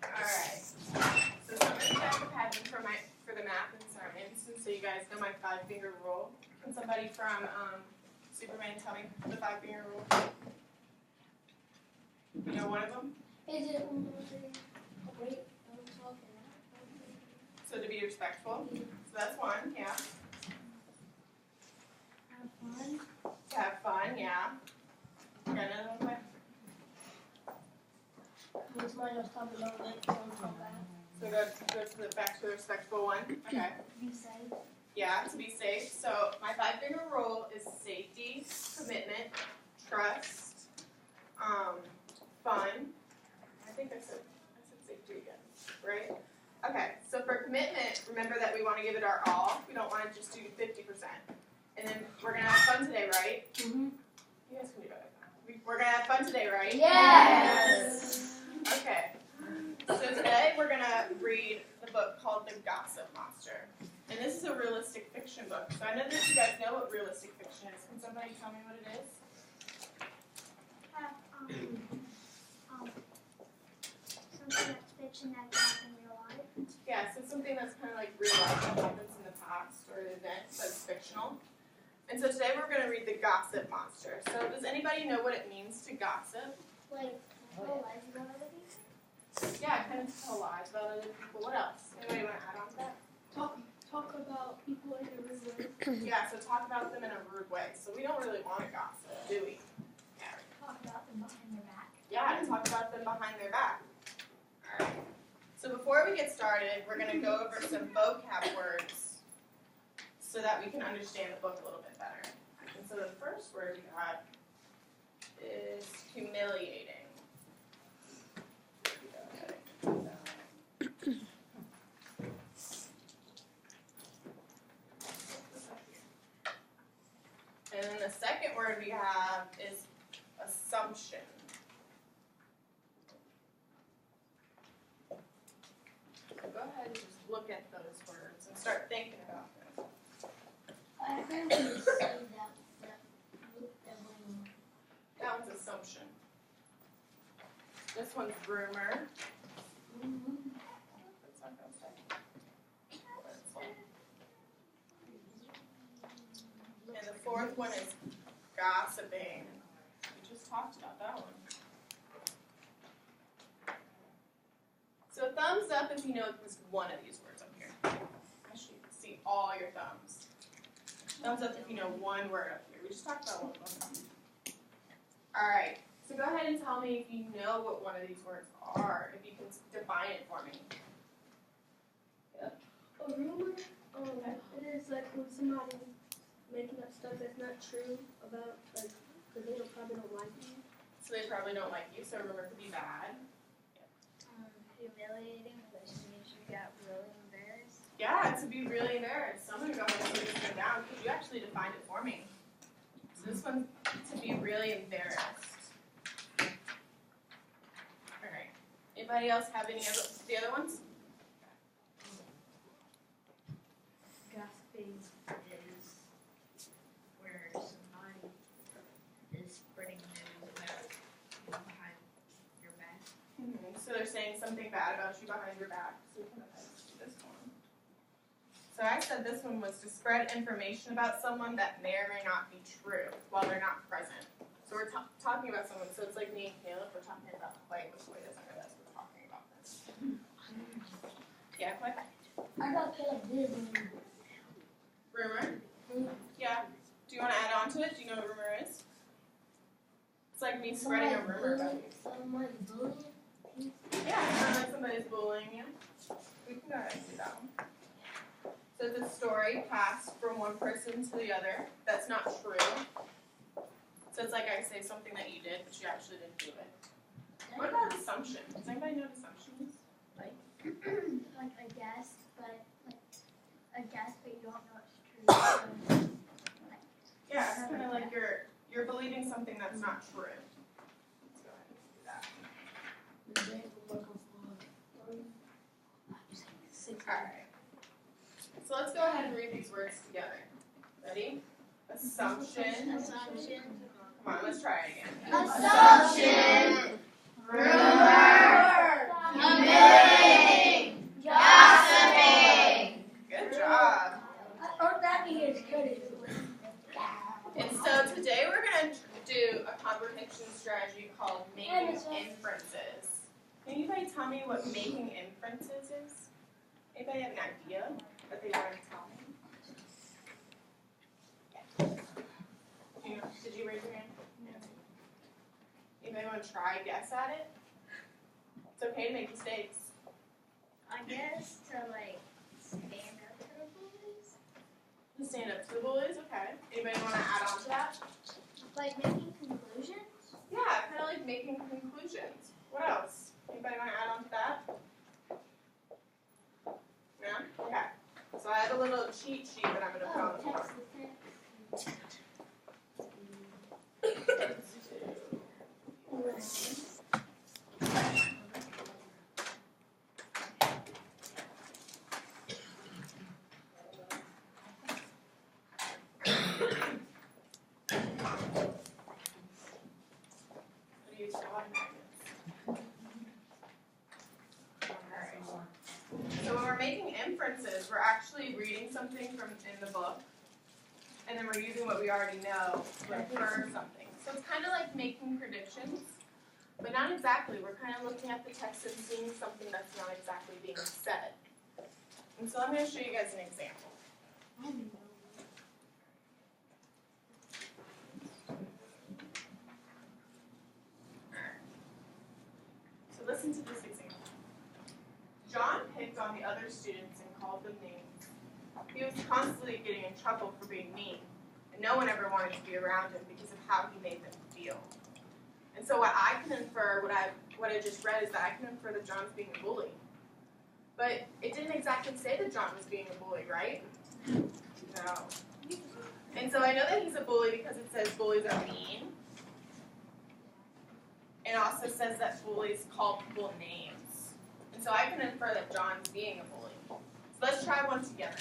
Alright. So some of you guys have had them for the math and science, and so you guys know my 5-finger rule. Can somebody from Superman tell me the 5-finger rule? You know one of them? Is it wait, So to be respectful. So that's one, yeah. have fun. To have fun, yeah. Got another one? It's mine was talking about it, don't talk about it. So go to the back to the respectful one. Okay. Be safe. Yeah, to be safe. So my 5-finger rule is safety, commitment, trust, fun. I think I said safety again, right? Okay, so for commitment, remember that we want to give it our all. We don't want to just do 50%. And then we're going to have fun today, right? Mm-hmm. You guys can do better. We're going to have fun today, right? Yes! Okay. So today we're going to read the book called The Gossip Monster. And this is a realistic fiction book. So I know that you guys know what realistic fiction is. Can somebody tell me what it is? Something that's fiction that can happen in real life. Yeah, so something that's kind of like real life that happens in the past or an event that's fictional. And so today we're going to read The Gossip Monster. So does anybody know what it means to gossip? Like, tell lies about other people? Yeah, kind of tell lies about other people. What else? Anybody want to add on to that? Talk about people in a rude way. Yeah, so talk about them in a rude way. So we don't really want to gossip, do we? Talk about them behind their back. Yeah, and talk about them behind their back. Alright. So before we get started, we're going to go over some vocab words so that we can understand the book a little bit better. And so the first word we got is humiliating. And then the second word we have is assumption. So go ahead and just look at those words and start thinking about them. I think we say that That one's assumption. This one's rumor. That's not gonna stay. And the fourth one is gossiping. We just talked about that one. So thumbs up if you know at least one of these words up here. I should see all your thumbs. Thumbs up if you know one word up here. We just talked about one of them. Alright, so go ahead and tell me if you know what one of these words are, if you can define it for me. A rumor, it is like when somebody making up stuff that's not true about, like, because they probably don't like you. So they probably don't like you, so rumor could be bad. humiliating because you got really embarrassed. Yeah, to be really embarrassed. So I'm going to go ahead and put this one down because you actually defined it for me. So this one's to be really embarrassed. Alright. Anybody else have any of the other ones? Gossiping is where somebody is spreading news about you behind your back. So they're saying something bad about you behind your back. So we can do this one. So I said this one was to spread information about someone that may or may not be true while they're not present. So we're talking about someone. So it's like me and Caleb. We're talking about Clay, which Clay doesn't realize we're talking about this. Yeah, Clay? I got Caleb Disney. Rumor? Yeah. Do you want to add on to it? Do you know what rumor is? It's like me spreading a rumor about you. Somebody's bullying. Yeah, it sounds like somebody's bullying you. We can go ahead and do that one. So it's a story passed from one person to the other that's not true. So it's like I say something that you did, but you actually didn't do it. What about assumption? Does anybody know what assumption is? Like I guess, but you don't know it's true. Yeah, it's kind of like you're believing something that's not true. Let's go ahead and do that. Alright. So let's go ahead and read these words together. Ready? Assumption. Assumption. Come on, let's try it again. Assumption. Rumor. inferences. Can anybody tell me what making inferences is? Anybody have an idea that they want to tell me? Did you raise your hand? Anybody want to try a guess at it? It's okay to make mistakes. I guess to like stand up to the bullies. To stand up to the bullies, okay. Anybody want to add on to that? Like making conclusions? Yeah, kind of like making conclusions. What else? Anybody want to add on to that? Yeah? Okay. So I have a little cheat sheet that I'm going to put on the board. Text the text. What do you still have magnets? So when we're making inferences, we're actually reading something from in the book, and then we're using what we already know to infer something. So it's kind of like making predictions, but not exactly. We're kind of looking at the text and seeing something that's not exactly being said. And so I'm going to show you guys an example. So listen to this example. John picked on the other students and called them names. He was constantly getting in trouble for being mean, and no one ever wanted to be around him because of how he made them feel. And so what I can infer, what I just read, is that I can infer that John's being a bully. But it didn't exactly say that John was being a bully, right? No. And so I know that he's a bully because it says bullies are mean. It also says that bullies call people names. And so I can infer that John's being a bully. So let's try one together.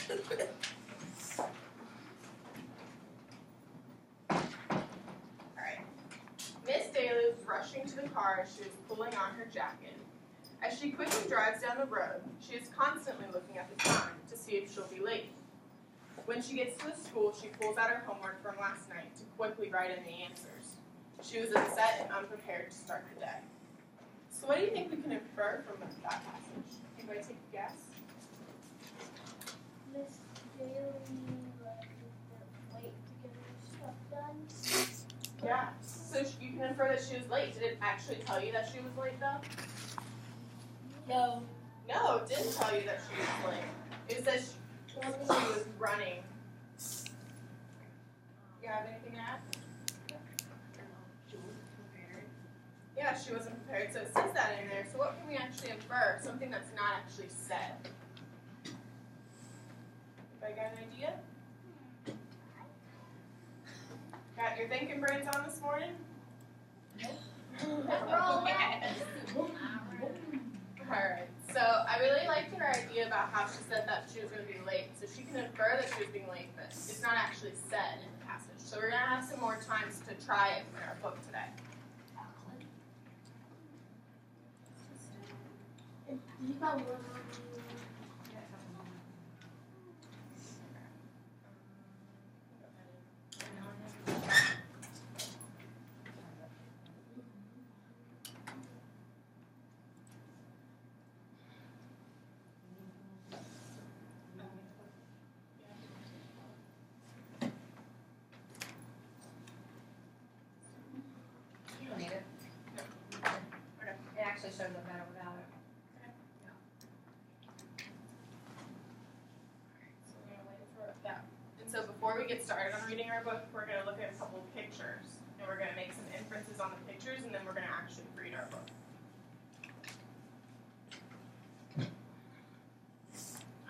Alright. Miss Daly was rushing to the car as she was pulling on her jacket. As she quickly drives down the road, she is constantly looking at the time to see if she'll be late. When she gets to the school, she pulls out her homework from last night to quickly write in the answers. She was upset and unprepared to start the day. So what do you think we can infer from that passage? Anybody take a guess? Miss Daly, like, wait to get her stuff done. Yeah. So you can infer that she was late. Did it actually tell you that she was late though? No. No, it didn't tell you that she was late. It says she was running. You have anything to add? She wasn't prepared. Yeah, she wasn't prepared. So it says that in there. So what can we actually infer? Something that's not actually said. Anybody got an idea? Got your thinking brains on this morning? Alright, so I really liked her idea about how she said that she was going to be late. So she can infer that she was being late, but it's not actually said in the passage. So we're going to have some more times to try it in our book today. You got one. You don't need it. It actually shows up better without it. So we're going to wait for that. And so before we get started on reading our book, we're going to look at a couple of pictures. And we're going to make some inferences on the pictures, and then we're going to actually read our book.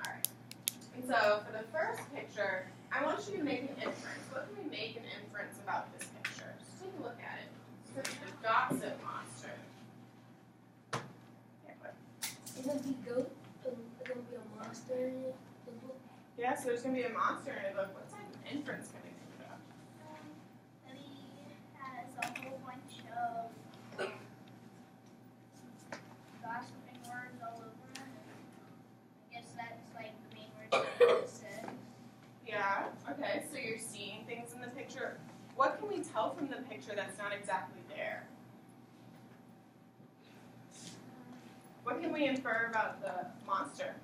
Alright. And so for the first picture, I want you to make an inference. What can we make an inference about this picture? Just take a look at it. So the gossip monster. Yeah, what? It's gonna be goat. It's gonna be a monster in it. The book. Yeah, so there's going to be a monster in a book. What type of inference can we think about? That he has a whole bunch of gossiping words all over him. I guess that's like the main words that he said. Yeah, okay, so you're seeing things in the picture. What can we tell from the picture that's not exactly there? we infer about the monster?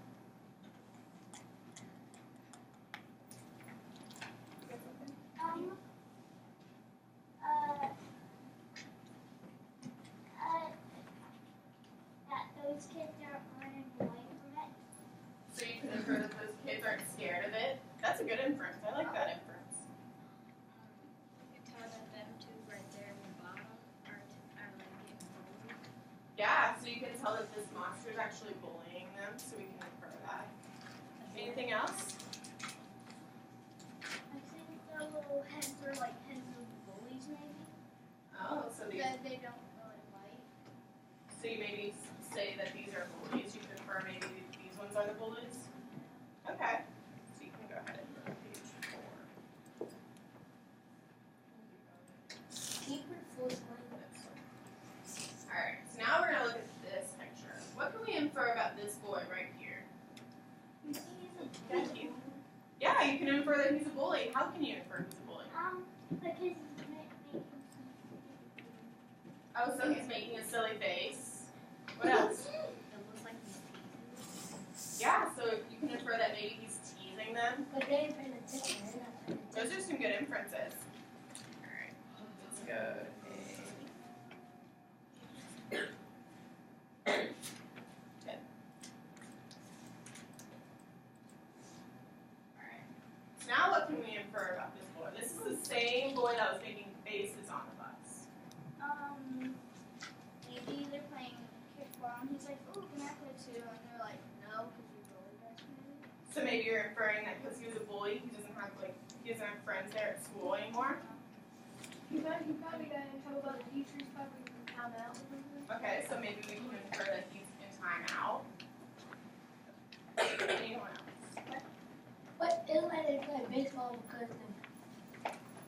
That those kids are running away from it. So you can infer that those kids aren't scared of it? That's a good inference. I like that inference. You can tell that them two right there in the bottom are like getting bullied. Yeah, so you can tell that this monster is actually bullying them, so we can infer that. Anything else? I think the little heads are like heads of bullies, maybe. Oh, so these, That they don't really like. so you maybe say that these are bullies. You can infer maybe these ones are the bullies. Okay. So you can go ahead and go to page 4. Keep it full screen. Alright, so now we're gonna look at this picture. What can we infer about this boy right here? Thank you. Yeah, you can infer that he's a bully. How can you infer he's a bully? Because he's making Oh, so he's making a silly face. What else? It looks like he's Yeah, so you can infer that maybe he's teasing them. But they ain't paying attention. They're not paying attention. Those are some good inferences. Alright, let's go to page 10. Alright. So now what can we infer about this boy? This is the same boy that was making faces on the bus. maybe they're playing kickball and he's like, "Ooh, can I play too?" And they're like, "No, because you're bullied us." Maybe. So maybe you're inferring that because he was a bully, he doesn't have friends there at school anymore. He probably got in trouble by the teachers, probably found out. Okay, so maybe we can infer that he's in timeout. Anyone else? But it's like they play baseball because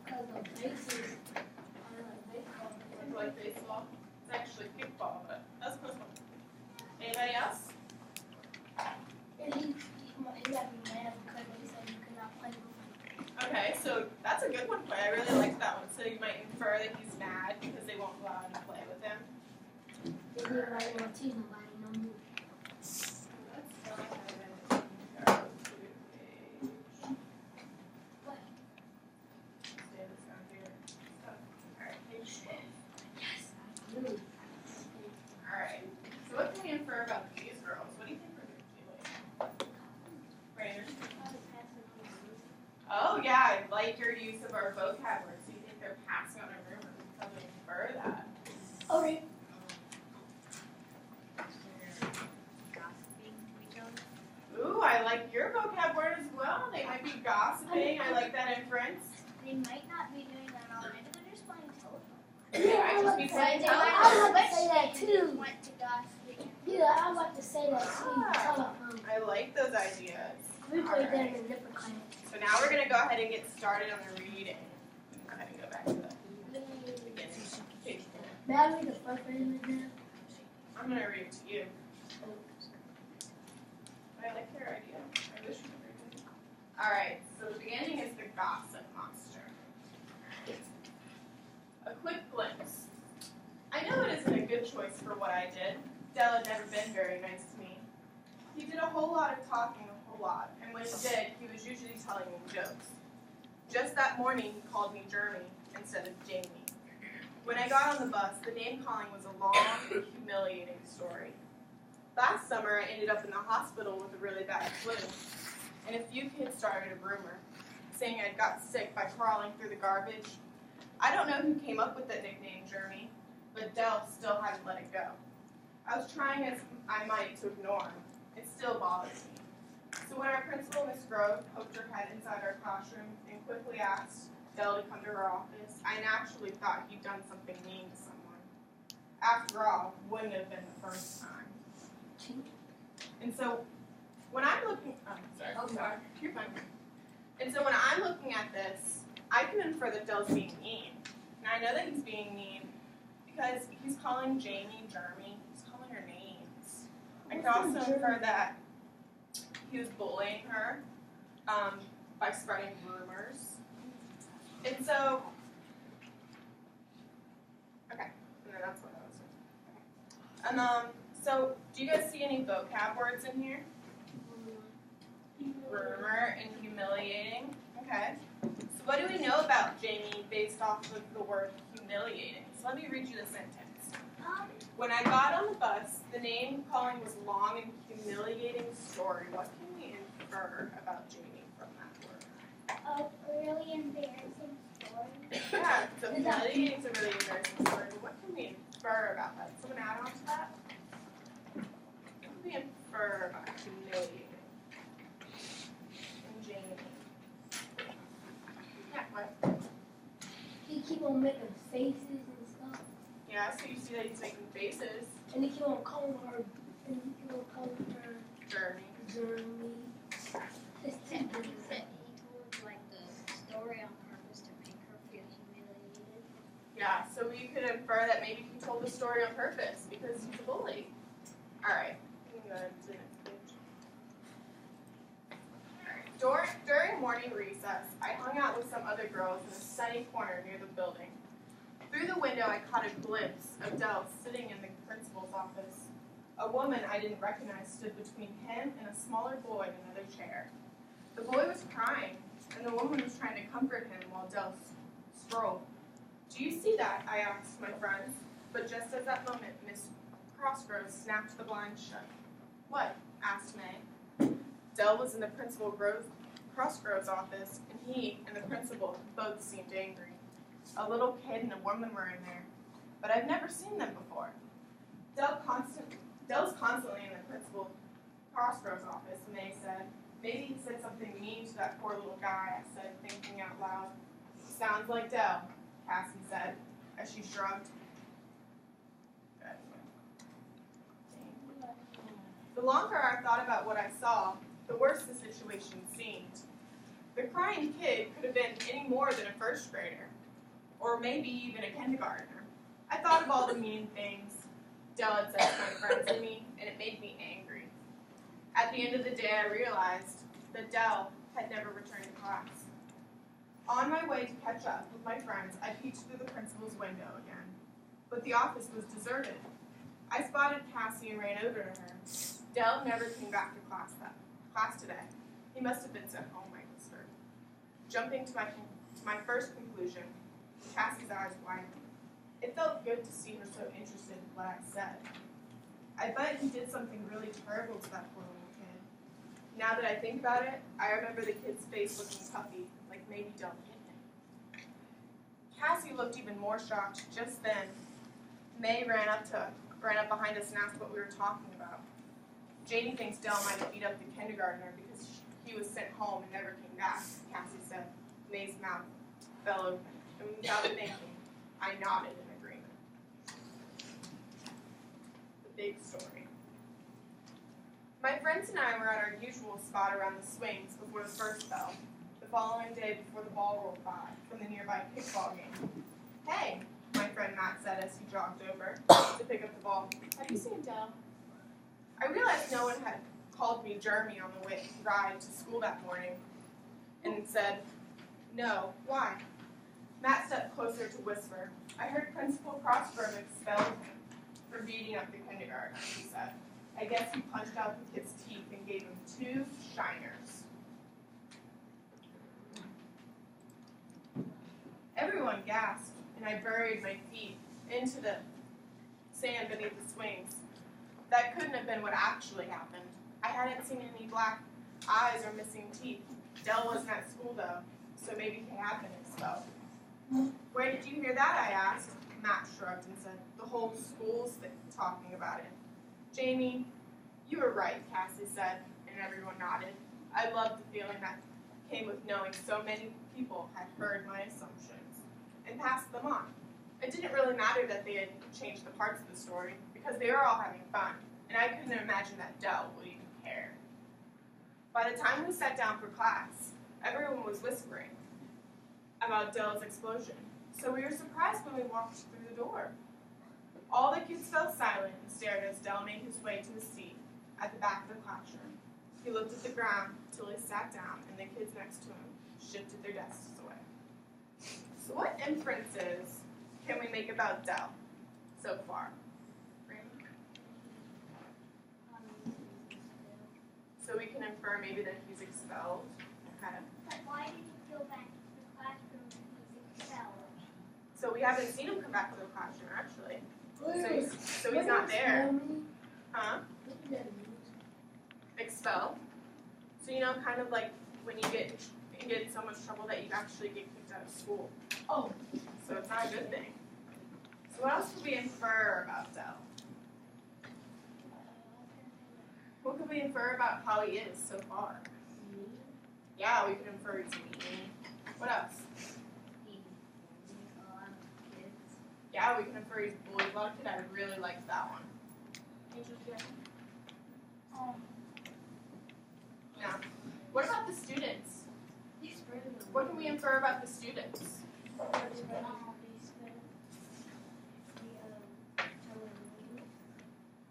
the bases are like baseball. Something like baseball. It's actually kickball, but that's close one. Anybody else? And he got to be mad because they said you could not play with him. Okay, so that's a good one. I really liked that one. So you might infer that he's mad because they won't go out and play with him. They didn't like want to tease nobody no more. Let's go ahead and go to page. What? Stay this down here. Alright, page 12. Yes, I do. Alright, so what can we infer about these girls? What do you think we're doing? Brandon? Oh yeah, I like your use of our vocab words. So you think they're passing on a rumor? How do we infer that? Okay. gossiping to each other. Ooh, I like your vocab word as well. They might be gossiping. I like that inference. They might not be doing that all night. They're just playing telephone. They might just be playing They telephone. I would like to say that and too. Went to gossiping. Yeah, I like to say that too. Ah. Telephone. I like those ideas. We played that Alright. in a different class. So now we're gonna go ahead and get started on the reading. Go ahead and go back to the beginning. Page 4. May I read the first page again? I'm gonna read it to you. I like your idea. I wish you could read it. Alright, so the beginning is the gossip monster. A quick glimpse. I know it isn't a good choice for what I did. Dell had never been very nice to me. He did a whole lot of talking, a whole lot, and when he did, he was usually telling me jokes. Just that morning, he called me Jeremy instead of Jamie. When I got on the bus, the name calling was a long and humiliating story. Last summer, I ended up in the hospital with a really bad flu, and a few kids started a rumor, saying I'd got sick by crawling through the garbage. I don't know who came up with that nickname, Jeremy, but Dell still hadn't let it go. I was trying as I might to ignore him. It still bothers me. So when our principal, Miss Grove, poked her head inside our classroom and quickly asked Dell to come to her office, I naturally thought he'd done something mean to someone. After all, wouldn't have been the first time. And so when I'm looking, sorry, you're fine. And so when I'm looking at this, I can infer that Dell's being mean. And I know that he's being mean because he's calling Jamie Jeremy. He's calling her names. I can also infer that he was bullying her by spreading rumors. And so, okay, and then that's what I was saying. And So, do you guys see any vocab words in here? Rumor and humiliating. Okay. So what do we know about Jamie based off of the word humiliating? So let me read you the sentence. When I got on the bus, the name calling was long and humiliating story. What can we infer about Jamie from that word? A really embarrassing story. Yeah, so humiliating is a really embarrassing story. But what can we infer about that? Someone add on to that? What can we infer about humiliating? Jamie. Yeah, what? He keep on making faces and stuff. Yeah, so you see that he's making faces. And he keep on calling her, and he keep on calling her Journey. Jeremy. His He teeth. told like the story on purpose to make her feel humiliated. Yeah, so we could infer that maybe he told the story on purpose because he's a bully. Alright, we can go to the next page. Alright, during morning recess, I hung out with some other girls in a sunny corner near the building. Through the window, I caught a glimpse of Dell sitting in the principal's office. A woman I didn't recognize stood between him and a smaller boy in another chair. The boy was crying, and the woman was trying to comfort him while Dell strolled. Do you see that? I asked my friends. But just at that moment, Miss Crossroads snapped the blind shut. What? Asked May. Dell was in the Principal Crossroads office, and he and the principal both seemed angry. A little kid and a woman were in there, but I've never seen them before. Dell's constantly in the Principal Crossroads office, May said. Maybe he said something mean to that poor little guy, I said, thinking out loud. Sounds like Dell, Cassie said, as she shrugged. The longer I thought about what I saw, the worse the situation seemed. The crying kid could have been any more than a first grader, or maybe even a kindergartner. I thought of all the mean things Dell had said to my friends and me, and it made me angry. At the end of the day, I realized that Dell had never returned to class. On my way to catch up with my friends, I peeked through the principal's window again, but the office was deserted. I spotted Cassie and ran over to her. Dell never came back to class today. He must have been sent home, I whispered. Jumping to my first conclusion, Cassie's eyes widened. It felt good to see her so interested in what I said. I bet he did something really terrible to that poor little kid. Now that I think about it, I remember the kid's face looking puffy, like maybe Dell hit him. Cassie looked even more shocked just then. May ran up behind us and asked what we were talking about. Jamie thinks Dell might have beat up the kindergartner because he was sent home and never came back, Cassie said. May's mouth fell open, and without thinking, I nodded in agreement. The big story. My friends and I were at our usual spot around the swings before the first bell, the following day before the ball rolled by from the nearby kickball game. Hey, my friend Matt said as he jogged over to pick up the ball. Have you seen Dell? I realized no one had called me Jeremy on the ride to school that morning and said, no, why? Matt stepped closer to whisper. I heard Principal Crossroads expelled him for beating up the kindergartner, he said. I guess he punched out the kid's teeth and gave him 2 shiners. Everyone gasped, and I buried my feet into the sand beneath the swings. That couldn't have been what actually happened. I hadn't seen any black eyes or missing teeth. Dell wasn't at school, though, so maybe he had been expelled. Where did you hear that, I asked. Matt shrugged and said, the whole school's talking about it. Jamie, you were right, Cassie said, and everyone nodded. I loved the feeling that came with knowing so many people had heard my assumptions and passed them on. It didn't really matter that they had changed the parts of the story, because they were all having fun, and I couldn't imagine that Dell would even care. By the time we sat down for class, everyone was whispering about Dell's explosion, so we were surprised when we walked through the door. All the kids fell silent and stared as Dell made his way to his seat at the back of the classroom. He looked at the ground until he sat down, and the kids next to him shifted their desks away. So what inferences can we make about Dell so far? So we can infer maybe that he's expelled. Okay. But why did he go back to the classroom when he's expelled? So we haven't seen him come back to the classroom actually. Where is- So he's not there. Huh? What does that mean? Expel. So you know, kind of like when you get in so much trouble that you actually get kicked out of school. Oh. So it's not a good thing. So what else could we infer about Dell? What could we infer about how he is so far? Yeah, we could infer he's mean. What else? He bullies a lot of kids. Yeah, we can infer he's bullied a lot of kids. I really like that one. Now, what about the students? What can we infer about the students?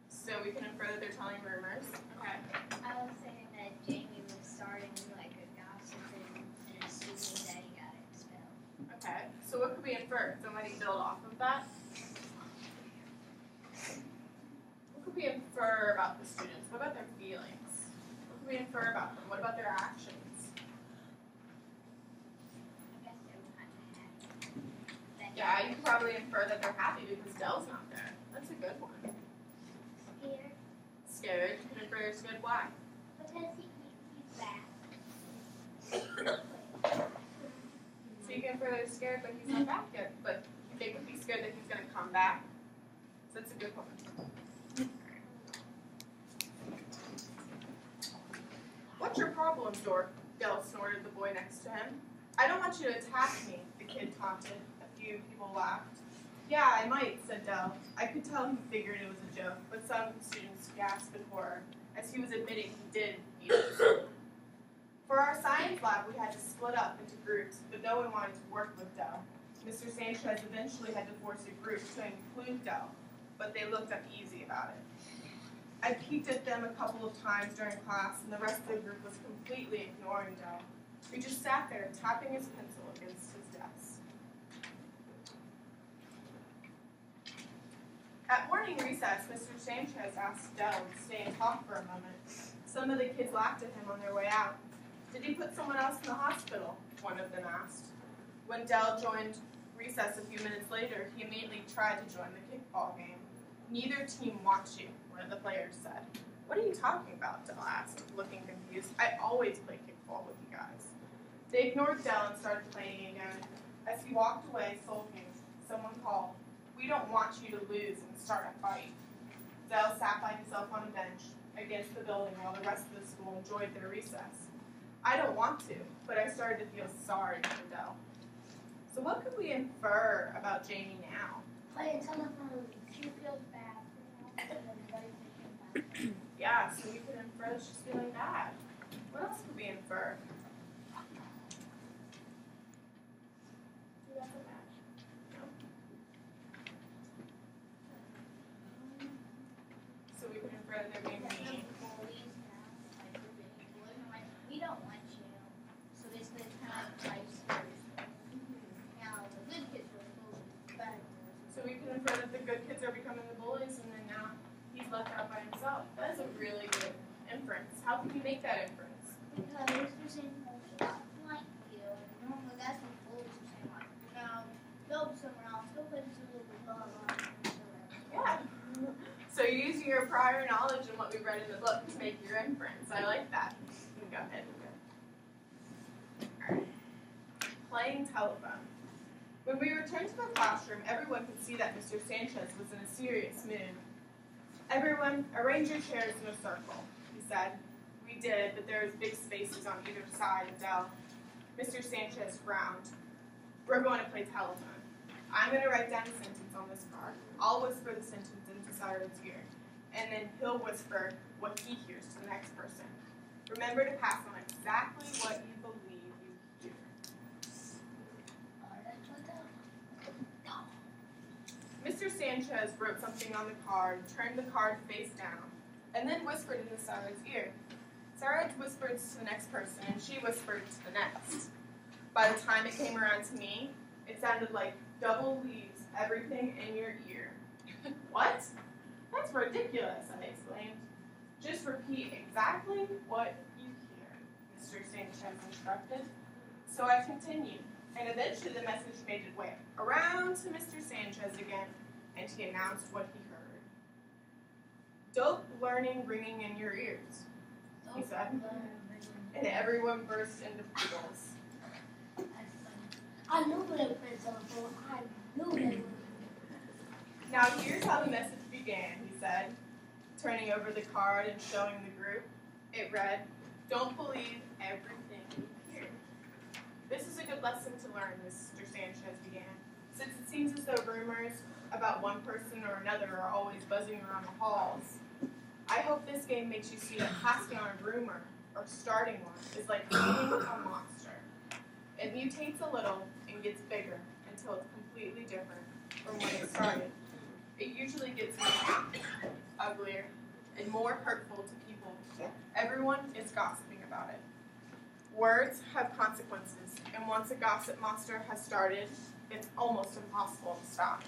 So we can infer that they're telling rumors. Okay. I was saying that Jamie was starting like a gossip and assuming that he got expelled. Okay. So what could we infer? Somebody build off of that? What could we infer about the students? What about their feelings? What could we infer about them? What about their actions? I guess they were kind of happy. Yeah, you could probably infer that they're happy because Dell's not there. That's a good one. Scared Scared. You can infer they're scared. Why? because he's back. So you can infer they're scared, but he's not back yet. But they could be scared that he's going to come back. So that's a good one. What's your problem, Dork? Dell snorted the boy next to him. I don't want you to attack me, the kid taunted. A few people laughed. Yeah, I might, said Dell. I could tell he figured it was a joke, but some students gasped in horror, as he was admitting he did beat him. For our science lab, we had to split up into groups, but no one wanted to work with Dell. Mr. Sanchez eventually had to force a group to include Dell, but they looked uneasy about it. I peeked at them a couple of times during class, and the rest of the group was completely ignoring Dell. He just sat there, tapping his pencil against his desk. At morning recess, Mr. Sanchez asked Dell to stay and talk for a moment. Some of the kids laughed at him on their way out. Did he put someone else in the hospital? One of them asked. When Dell joined recess a few minutes later, he immediately tried to join the kickball game. Neither team wants you, one of the players said. What are you talking about? Dell asked, looking confused. I always play kickball with you guys. They ignored Dell and started playing again. As he walked away sulking, someone called, "We don't want you to lose and start a fight." Dell sat by himself on a bench against the building while the rest of the school enjoyed their recess. I don't want to, but I started to feel sorry for Dell. So what could we infer about Jamie now? Playing telephone. She feels bad. Everybody's thinking bad. Yeah, so we could infer that she's feeling bad. What else could we infer? That's a match. So we could infer that they're being mean. Bullies now, like we're being bullied. I'm like, we don't want you. So basically, it's kind of like vice versa. Now the good kids are bullied, bad boys. So we can infer that the good kids are becoming the bullies and then now he's left out by himself. That is a really good inference. How can we make that inference? Because Mr. Sanchez like you, and normally that's what bullies are saying. Like, go somewhere else. Go play this little blah blah blah. Yeah. So you're using your prior knowledge and what we read in the book to make your inference. I like that. You can go ahead and go. Alright. Playing telephone. When we returned to the classroom, everyone could see that Mr. Sanchez was in a serious mood. Everyone, arrange your chairs in a circle, he said. We did, but there was big spaces on either side of Dell. Mr. Sanchez frowned. We're going to play telephone. I'm going to write down a sentence on this card. I'll whisper the sentence into Cyrus's ear, and then he'll whisper what he hears to the next person. Remember to pass on exactly what you believe you hear. Mr. Sanchez wrote something on the card, turned the card face down, and then whispered into Cyrus's ear. Cyrus whispered to the next person, and she whispered to the next. By the time it came around to me, it sounded like double leaves everything in your ear. What? That's ridiculous, I exclaimed. Just repeat exactly what you hear, Mr. Sanchez instructed. So I continued, and eventually the message made its way around to Mr. Sanchez again, and he announced what he heard. Dope learning ringing in your ears, he said, and everyone burst into giggles. I know what I'm friends on for. I know what I'm Now here's how the message began, he said, turning over the card and showing the group. It read, "Don't believe everything you hear." This is a good lesson to learn, Mr. Sanchez began, since it seems as though rumors about one person or another are always buzzing around the halls. I hope this game makes you see that passing on a rumor or starting one is like feeding a monster. It mutates a little and gets bigger until it's completely different from when it started. It usually gets uglier and more hurtful to people. Everyone is gossiping about it. Words have consequences, and once a gossip monster has started, it's almost impossible to stop.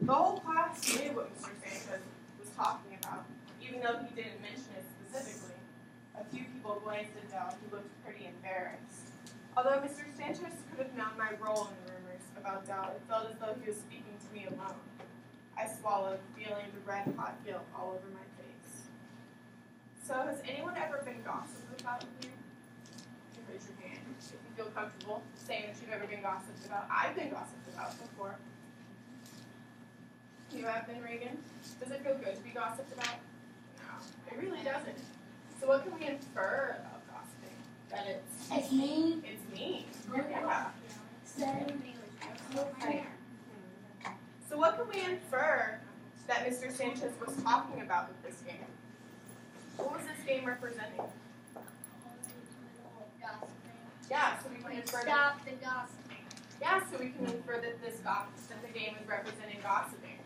The whole class knew what Mr. Sanchez was talking about, even though he didn't mention it specifically. A few people glanced at Dell, who looked pretty embarrassed. Although Mr. Sanchez could have known my role in the rumors about Dell, it felt as though he was speaking to me alone. I swallowed, feeling the red-hot guilt all over my face. So, has anyone ever been gossiped about here? You can raise your hand if you feel comfortable saying that you've ever been gossiped about. I've been gossiped about before. You have been, Reagan? Does it feel good to be gossiped about? No, it really doesn't. So what can we infer about gossiping? That It's mean. it's mean. Yeah. Yeah. Okay. So what can we infer that Mr. Sanchez was talking about with this game? What was this game representing? Gossiping. Yeah, so we can infer that. Stop the gossiping. Yeah, so we can infer that that the game is representing gossiping.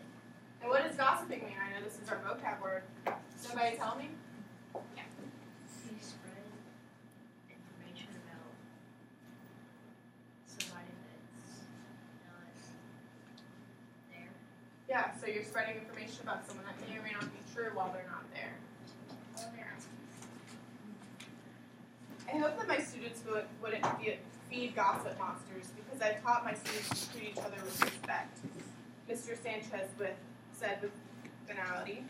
And what does gossiping mean? I know this is our vocab word. Somebody tell me? You spread information about somebody that's not there. Yeah, so you're spreading information about someone that may or may not be true while they're not there. I hope that my students wouldn't feed gossip monsters, because I've taught my students to treat each other with respect. Mr. Sanchez said with finality.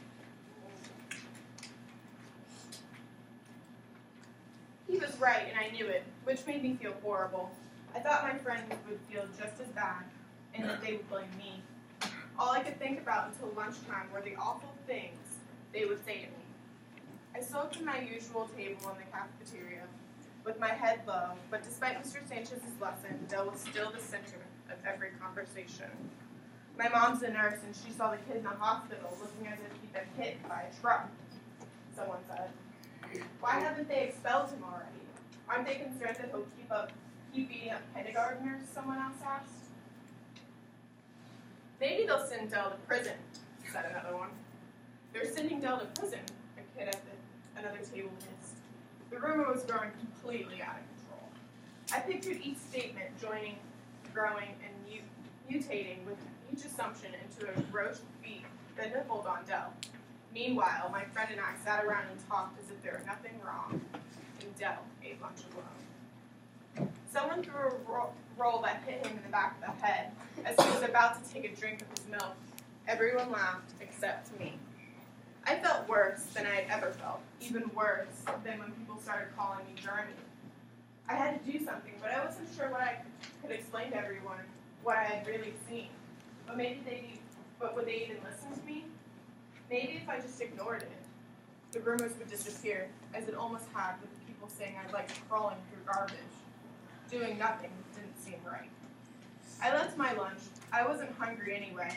He was right, and I knew it, which made me feel horrible. I thought my friends would feel just as bad, and that they would blame me. All I could think about until lunchtime were the awful things they would say to me. I sulked at my usual table in the cafeteria, with my head low, but despite Mr. Sanchez's lesson, Dell was still the center of every conversation. My mom's a nurse, and she saw the kid in the hospital looking as if he'd been hit by a truck, someone said. Why haven't they expelled him already? Aren't they concerned that he'll keep beating up kindergartners, someone else asked. Maybe they'll send Dell to prison, said another one. They're sending Dell to prison, a kid at another table hissed. The rumor was growing completely out of control. I pictured each statement growing, and mutating with each assumption into a roast beef that nibbled on Dell. Meanwhile, my friend and I sat around and talked as if there were nothing wrong, and Dell ate lunch alone. Someone threw a roll that hit him in the back of the head as he was about to take a drink of his milk. Everyone laughed except me. I felt worse than I had ever felt, even worse than when people started calling me Jeremy. I had to do something, but I wasn't sure what I could explain to everyone what I had really seen. But would they even listen to me? Maybe if I just ignored it, the rumors would disappear, as it almost had with the people saying I liked crawling through garbage. Doing nothing didn't seem right. I left my lunch. I wasn't hungry anyway,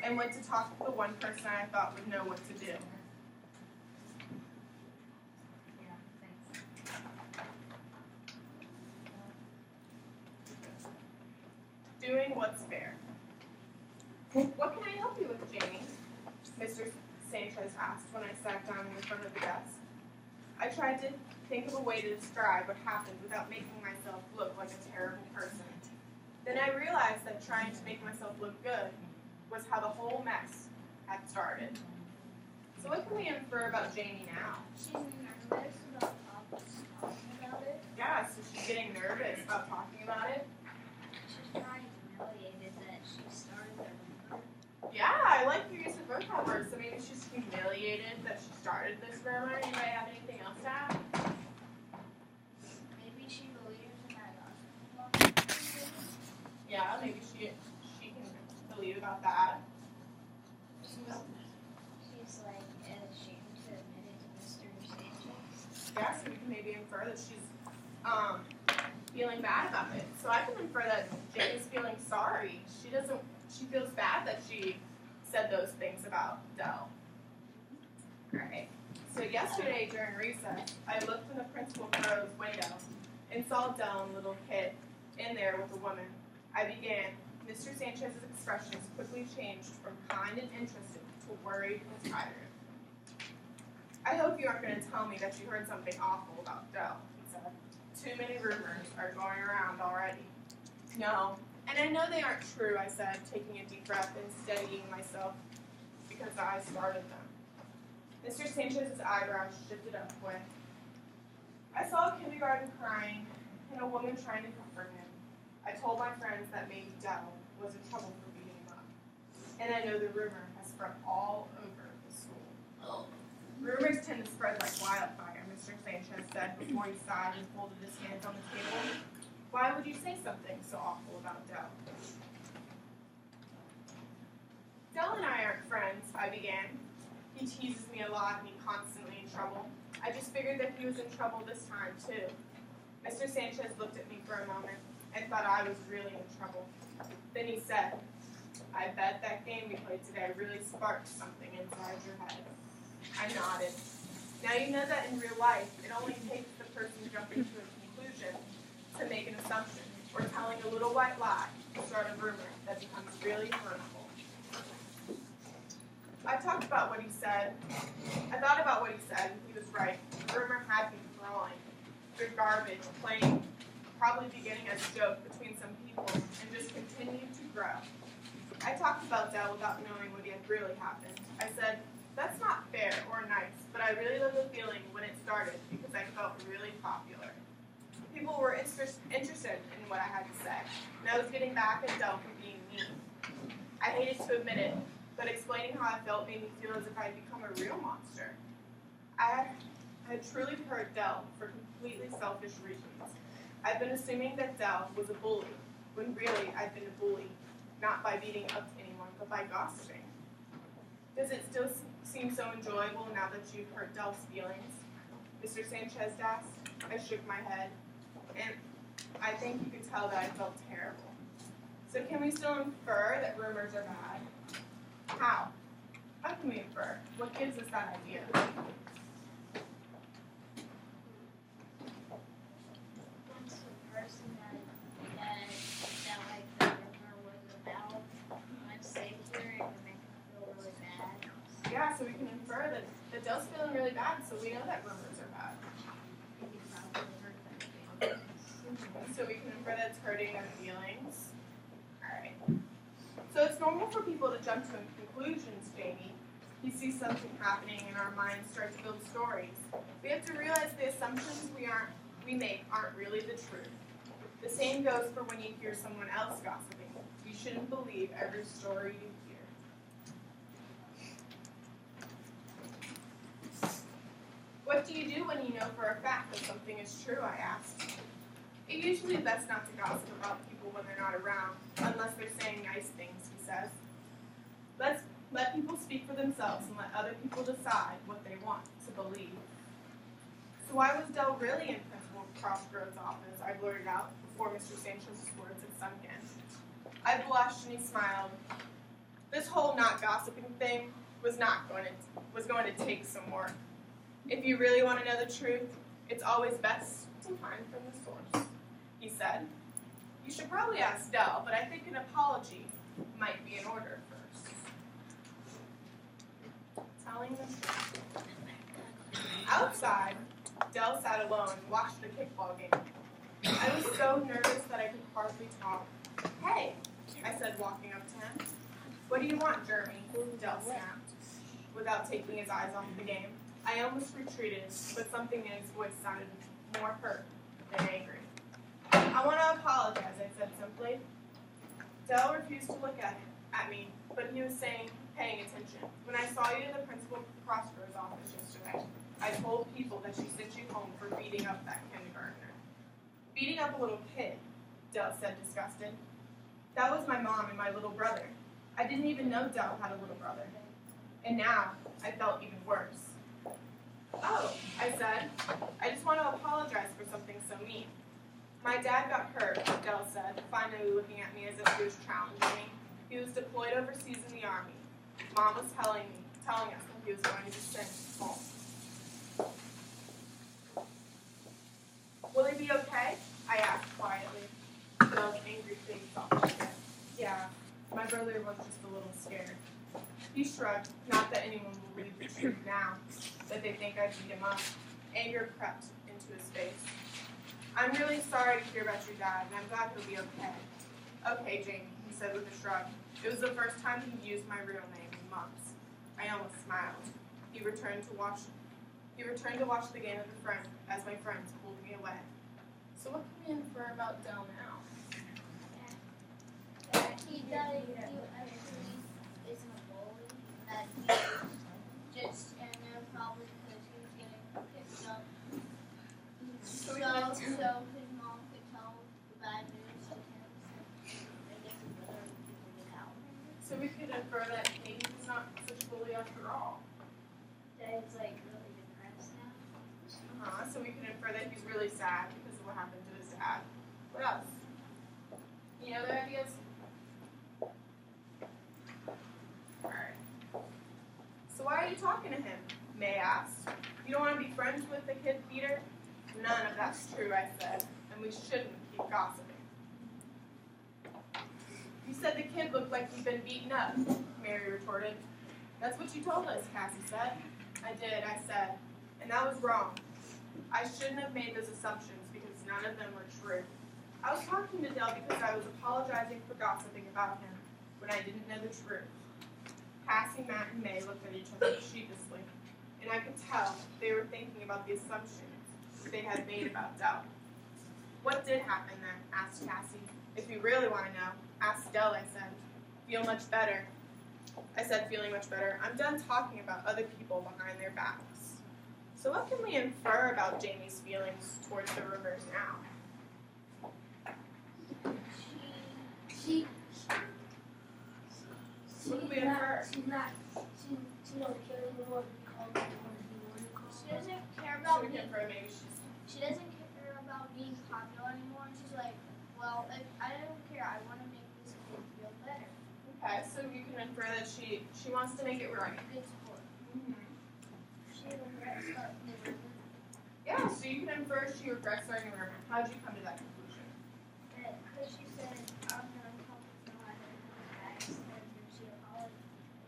and went to talk to the one person I thought would know what to do. Yeah, thanks. Doing what's fair. What can I help you with, Jamie? Mr. Sanchez asked when I sat down in front of the desk. I tried to think of a way to describe what happened without making myself look like a terrible person. Then I realized that trying to make myself look good was how the whole mess had started. So what can we infer about Jamie now? She's nervous about talking about it. Yeah, so she's getting nervous about talking about it. She's probably humiliated that she started the rumor. Yeah, I like your use of vocab words. So maybe she's humiliated that she started this rumor. Anybody have anything else to add? Maybe she believes in that gospel. Yeah, maybe she can believe about that. She's like ashamed to admit it to Mr. Sanchez. Yeah, so we can maybe infer that she's feeling bad about it. So I can infer that Jamie's feeling sorry. She feels bad that she said those things about Dell. Alright. So yesterday during recess, I looked in the principal crow's window and saw Dell and little kid in there with a woman. I began. Mr. Sanchez's expressions quickly changed from kind and interested to worried and tired. I hope you aren't going to tell me that you heard something awful about Dell, he said. Too many rumors are going around already. No, and I know they aren't true, I said, taking a deep breath and steadying myself because I started them. Mr. Sanchez's eyebrows shifted upward. I saw a kindergarten crying and a woman trying to comfort him. I told my friends that maybe Dell was in trouble for beating him up. And I know the rumor has spread all over the school. Rumors tend to spread like wildfire, Mr. Sanchez said before he sighed and folded his hands on the table. Why would you say something so awful about Dell? Dell and I aren't friends, I began. He teases me a lot and he's constantly in trouble. I just figured that he was in trouble this time, too. Mr. Sanchez looked at me for a moment and thought I was really in trouble. Then he said, I bet that game we played today really sparked something inside your head. I nodded. Now you know that in real life, it only takes the person jumping to a conclusion to make an assumption or telling a little white lie to start a rumor that becomes really hurtful. I talked about what he said. I thought about what he said, and he was right. The rumor had been growing. Good garbage, plain, probably beginning as a joke between some people, and just continued to grow. I talked about Dell without knowing what had really happened. I said, that's not fair or nice, but I really loved the feeling when it started because I felt really popular. People were interested in what I had to say, and I was getting back at Dell for being mean. I hated to admit it, but explaining how I felt made me feel as if I had become a real monster. I had truly hurt Dell for completely selfish reasons. I'd been assuming that Dell was a bully, when really I'd been a bully, not by beating up anyone, but by gossiping. Does it still seem so enjoyable now that you've hurt Dell's feelings? Mr. Sanchez asked. I shook my head, and I think you could tell that I felt terrible. So can we still infer that rumors are bad? How? How can we infer? What gives us that idea? Once the person that like the rumor was about wants to hear it and make them feel really bad. Yeah, so we can infer that Dell's feeling really bad, so we know that rumors are bad. Maybe probably hurt their feelings. So we can infer that it's hurting their feelings. Alright. So it's normal for people to jump to conclusions, Jamie. You see something happening and our minds start to build stories. We have to realize the assumptions we make aren't really the truth. The same goes for when you hear someone else gossiping. You shouldn't believe every story you hear. What do you do when you know for a fact that something is true, I asked. It's usually best not to gossip about people when they're not around, unless they're saying nice things, he says. Let people speak for themselves and let other people decide what they want to believe. So why was Dell really in Principal Crossroads' office? I blurted out before Mr. Sanchez's words had sunk in. I blushed and he smiled. This whole not gossiping thing was going to take some work. If you really want to know the truth, it's always best to find from the source, he said. You should probably ask Dell, but I think an apology might be in order first. Telling the truth. Outside, Dell sat alone and watched the kickball game. I was so nervous that I could hardly talk. Hey, I said, walking up to him. What do you want, Jeremy? Dell snapped. without taking his eyes off the game. I almost retreated, but something in his voice sounded more hurt than angry. I want to apologize, I said simply. Dell refused to look at me, but he was paying attention. When I saw you in the Principal Prosper's office yesterday, I told people that she sent you home for beating up that kindergartner. Beating up a little kid, Dell said, disgusted. That was my mom and my little brother. I didn't even know Dell had a little brother. And now, I felt even worse. Oh, I said, I just want to apologize for something so mean. My dad got hurt, Dell said, finally looking at me as if he was challenging me. He was deployed overseas in the Army. Mom was telling us that he was going to be sent home. Will he be okay? I asked quietly. Dell's angry face softened. Yeah, my brother was just a little scared. He shrugged, not that anyone will read the truth now, that they think I beat him up. Anger crept into his face. I'm really sorry to hear about your dad, and I'm glad he'll be okay. Okay, Jamie, he said with a shrug. It was the first time he used my real name in months. I almost smiled. He returned to watch the game as my friends pulled me away. So what can we infer about Dell now? He isn't a bully, that he just in there probably because he was getting picked up. So his mom could tell the bad news to him. I guess his brother figured it out. So we could infer that maybe he's not such a bully after all. Dad's like really depressed now. So we can infer that he's really sad because of what happened to his dad. What else? Any other ideas? Alright. So why are you talking to him? May asked. You don't want to be friends with the kid, Peter? None of that's true, I said, and we shouldn't keep gossiping. You said the kid looked like he'd been beaten up, Mary retorted. That's what you told us, Cassie said. I did, I said, and that was wrong. I shouldn't have made those assumptions because none of them were true. I was talking to Dell because I was apologizing for gossiping about him when I didn't know the truth. Cassie, Matt, and May looked at each other sheepishly, and I could tell they were thinking about the assumptions they had made about Dell. What did happen then? Asked Cassie. If you really want to know, ask Dell, I said. Feel much better. I said, feeling much better. I'm done talking about other people behind their backs. So what can we infer about Jamie's feelings towards the Rivers now? She What can we infer? she don't care anymore because She doesn't care So about we being, can infer maybe she doesn't care about being popular anymore. She's like, well, if I don't care, I want to make this kid feel better. okay, so you can infer that she wants to make it right. Good sport. She regrets starting the river. Yeah, so you can infer she regrets starting the River. How did you come to that conclusion? Because she said, I'm going to help with my bags, and then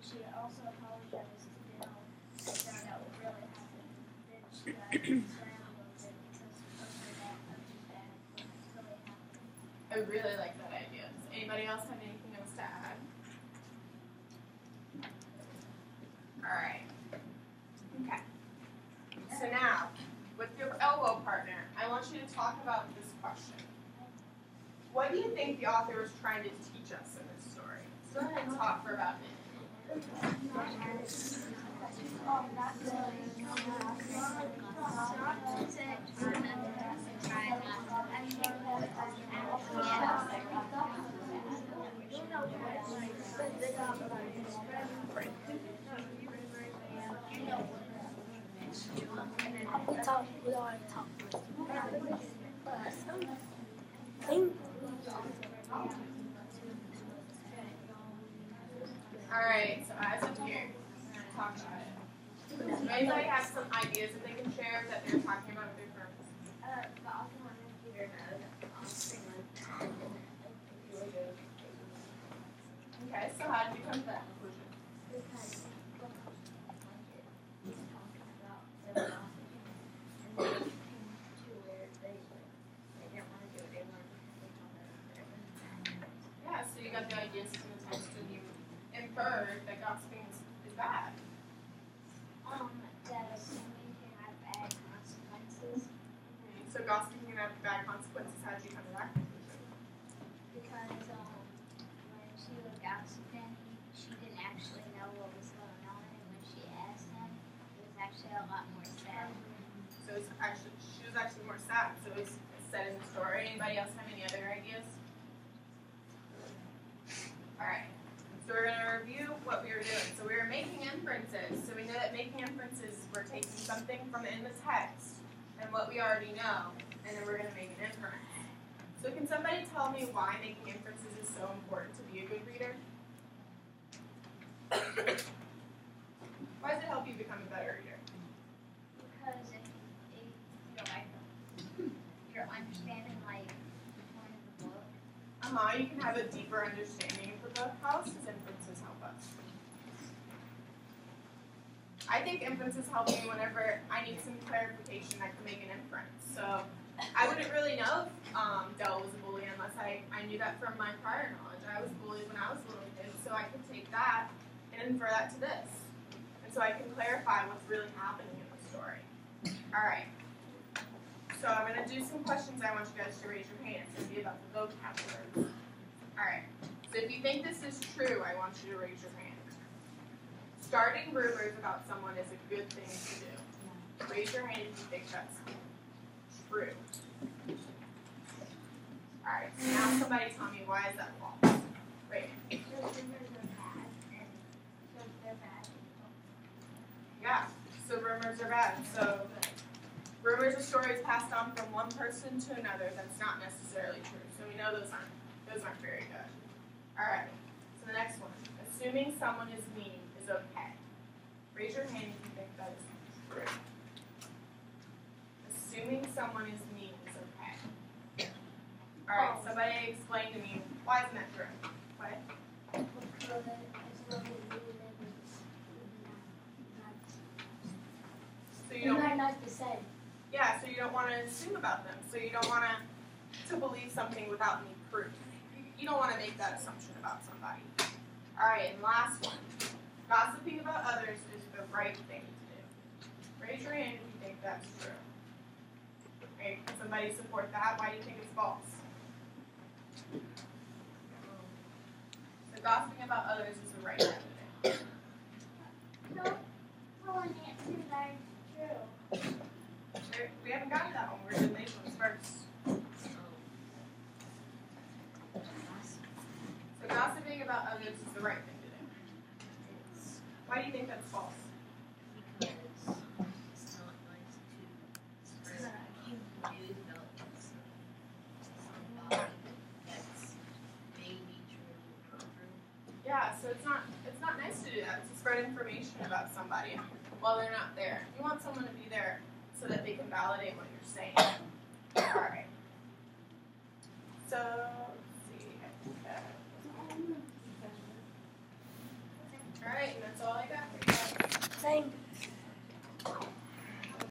she also apologized to Dell and found out what really happened. Then she got sad a little bit because of her dad punching bad what really happened. I really like that idea. Does anybody else have anything else to add? Alright. Okay. So now, with your elbow partner, I want you to talk about this question. What do you think the author was trying to teach us in this story? So go ahead and talk for about a minute. we already talked. Alright, so as of here, we're going to talk about it. Does anybody have some ideas that they can share that they're talking about with their friends? The author wanted Peter to know that Okay, so how did you come to that conclusion? because he's talking about the and then it became too weird. They didn't want to do it anymore because they thought that it was Yeah, so you got the ideas from the text and you inferred that gossiping is bad. gossiping can have bad consequences. How did you come to that conclusion? Because when she was gossiping, she didn't actually know what was going on, and when she asked him, it was actually a lot more sad. So it's actually, she was actually more sad. So it's said in the story. Anybody else have any other ideas? Alright. So we're going to review what we were doing. So we were making inferences. So we know that making inferences, we're taking something from in the text and what we already know, and then we're going to make an inference. So can somebody tell me why making inferences is so important to be a good reader? Why does it help you become a better reader? Because if you're understanding like the point of the book. You can have a deeper understanding of the book. How else does inferences help us? I think inferences help me whenever I need some clarification. I can make an inference. So I wouldn't really know if Dell was a bully unless I knew that from my prior knowledge. I was bullied when I was a little kid, so I could take that and infer that to this. And so I can clarify what's really happening in the story. All right. So I'm going to do some questions. I want you guys to raise your hands. It's going to be about the vocabulary. All right. So if you think this is true, I want you to raise your hand. Starting rumors about someone is a good thing to do. Raise your hand if you think that's true. All right. So now somebody tell me, why is that false? Right. Because rumors are bad, and so they're bad people. Yeah. So rumors are bad. So rumors are stories passed on from one person to another that's not necessarily true. So we know those aren't very good. Alright, so the next one. Assuming someone is mean is okay. Raise your hand if you think that is true. Assuming someone is mean is okay. Alright, somebody explain to me, why isn't that true? What? Because it's not really So you don't not to say. Yeah, so you don't want to assume about them. So you don't want to believe something without any proof. You don't want to make that assumption about somebody. All right, and last one. Gossiping about others is the right thing to do. Raise your hand if you think that's true. Okay, can somebody support that? Why do you think it's false? So gossiping about others is the right thing to do. No, all answers are true. We haven't gotten that one. We're doing these ones first. So gossiping about others is the right thing to do. Why do you think that's false? Because it's not nice to spread news about somebody that's maybe true or not true. Yeah, so it's not nice to do that. To spread information about somebody while they're not there. You want someone to be there so that they can validate what you're saying. All right. So let's see. I think that was all right, and that's all I got for you guys. Thank